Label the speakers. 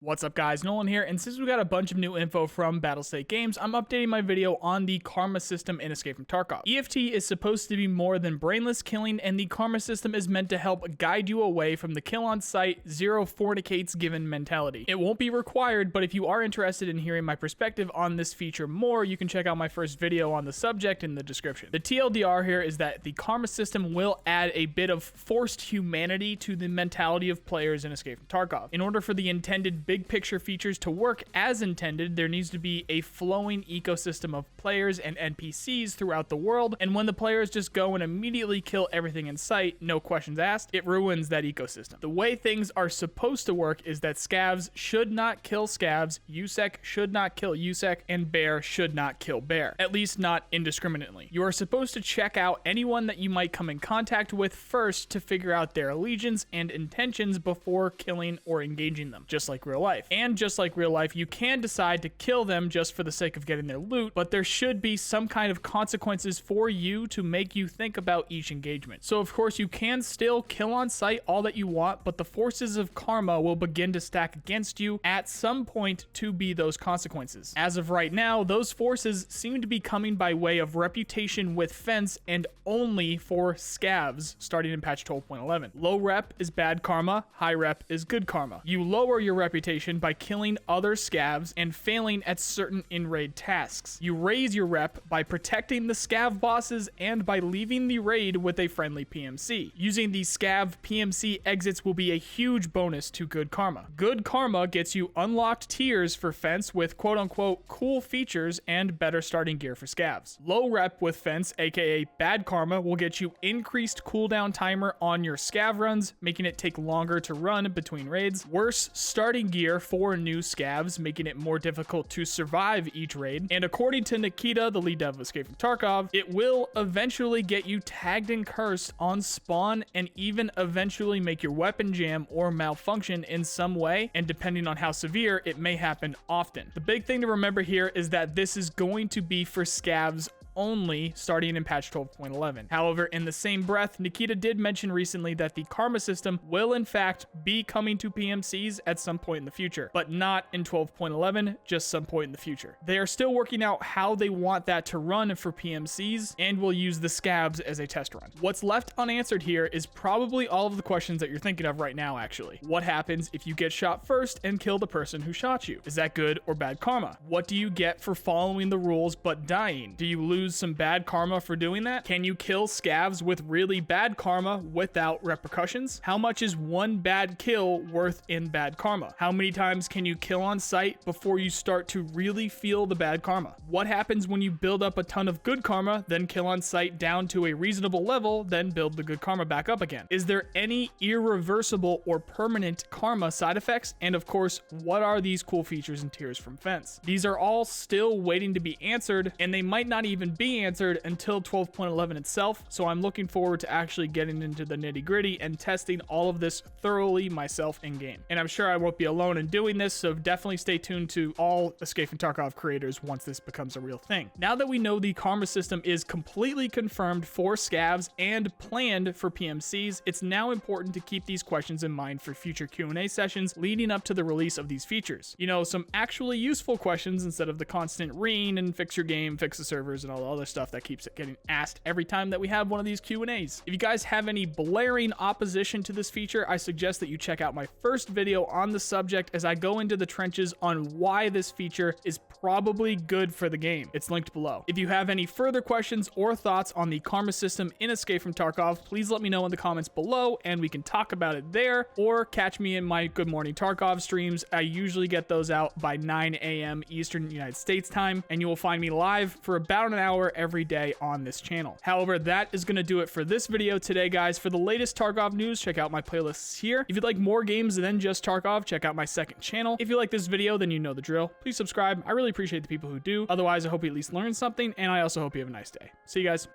Speaker 1: What's up guys, Nolan here, and since we got a bunch of new info from Battlestate Games, I'm updating my video on the Karma system in Escape from Tarkov. EFT is supposed to be more than brainless killing, and the Karma system is meant to help guide you away from the kill on sight, zero fornicates given mentality. It won't be required, but if you are interested in hearing my perspective on this feature more, you can check out my first video on the subject in the description. The TLDR here is that the Karma system will add a bit of forced humanity to the mentality of players in Escape from Tarkov. In order for the intended big picture features to work as intended, there needs to be a flowing ecosystem of players and NPCs throughout the world, and when the players just go and immediately kill everything in sight, no questions asked, it ruins that ecosystem. The way things are supposed to work is that scavs should not kill scavs, USEC should not kill USEC, and bear should not kill bear, at least not indiscriminately. You are supposed to check out anyone that you might come in contact with first to figure out their allegiance and intentions before killing or engaging them, just like real life. And just like real life, you can decide to kill them just for the sake of getting their loot, but there should be some kind of consequences for you to make you think about each engagement. So of course you can still kill on sight all that you want, but the forces of karma will begin to stack against you at some point to be those consequences. As of right now, those forces seem to be coming by way of reputation with fence and only for scavs starting in patch 12.11. Low rep is bad karma, high rep is good karma. You lower your reputation by killing other scavs and failing at certain in-raid tasks. You raise your rep by protecting the scav bosses and by leaving the raid with a friendly PMC. Using the scav PMC exits will be a huge bonus to good karma. Good karma gets you unlocked tiers for fence with quote-unquote cool features and better starting gear for scavs. Low rep with fence, aka bad karma, will get you increased cooldown timer on your scav runs, making it take longer to run between raids. Worse starting gear for new scavs, making it more difficult to survive each raid. And according to Nikita, the lead dev of Escape from Tarkov, it will eventually get you tagged and cursed on spawn and even eventually make your weapon jam or malfunction in some way, and depending on how severe, it may happen often. The big thing to remember here is that this is going to be for scavs only starting in patch 12.11. However, in the same breath, Nikita did mention recently that the karma system will in fact be coming to PMCs at some point in the future, but not in 12.11, just some point in the future. They are still working out how they want that to run for PMCs and will use the scavs as a test run. What's left unanswered here is probably all of the questions that you're thinking of right now actually. What happens if you get shot first and kill the person who shot you? Is that good or bad karma? What do you get for following the rules but dying? Do you lose some bad karma for doing that? Can you kill scavs with really bad karma without repercussions? How much is one bad kill worth in bad karma? How many times can you kill on sight before you start to really feel the bad karma? What happens when you build up a ton of good karma, then kill on sight down to a reasonable level, then build the good karma back up again? Is there any irreversible or permanent karma side effects? And of course, what are these cool features and tiers from fence? These are all still waiting to be answered, and they might not even be answered until 12.11 itself, so I'm looking forward to actually getting into the nitty-gritty and testing all of this thoroughly myself in-game. And I'm sure I won't be alone in doing this, so definitely stay tuned to all Escape from Tarkov creators once this becomes a real thing. Now that we know the karma system is completely confirmed for scavs and planned for PMCs, it's now important to keep these questions in mind for future Q&A sessions leading up to the release of these features. You know, some actually useful questions instead of the constant ream and fix your game, fix the servers, and all the other stuff that keeps getting asked every time that we have one of these Q&As. If you guys have any blaring opposition to this feature, I suggest that you check out my first video on the subject as I go into the trenches on why this feature is probably good for the game. It's linked below. If you have any further questions or thoughts on the karma system in Escape from Tarkov, please let me know in the comments below and we can talk about it there, or catch me in my Good Morning Tarkov streams. I usually get those out by 9 a.m. Eastern United States time, and you will find me live for about an hour every day on this channel. However, that is going to do it for this video today, guys. For the latest Tarkov news, check out my playlists here. If you'd like more games than just Tarkov, check out my second channel. If you like this video, then you know the drill. Please subscribe. I really appreciate the people who do. Otherwise, I hope you at least learned something, and I also hope you have a nice day. See you guys.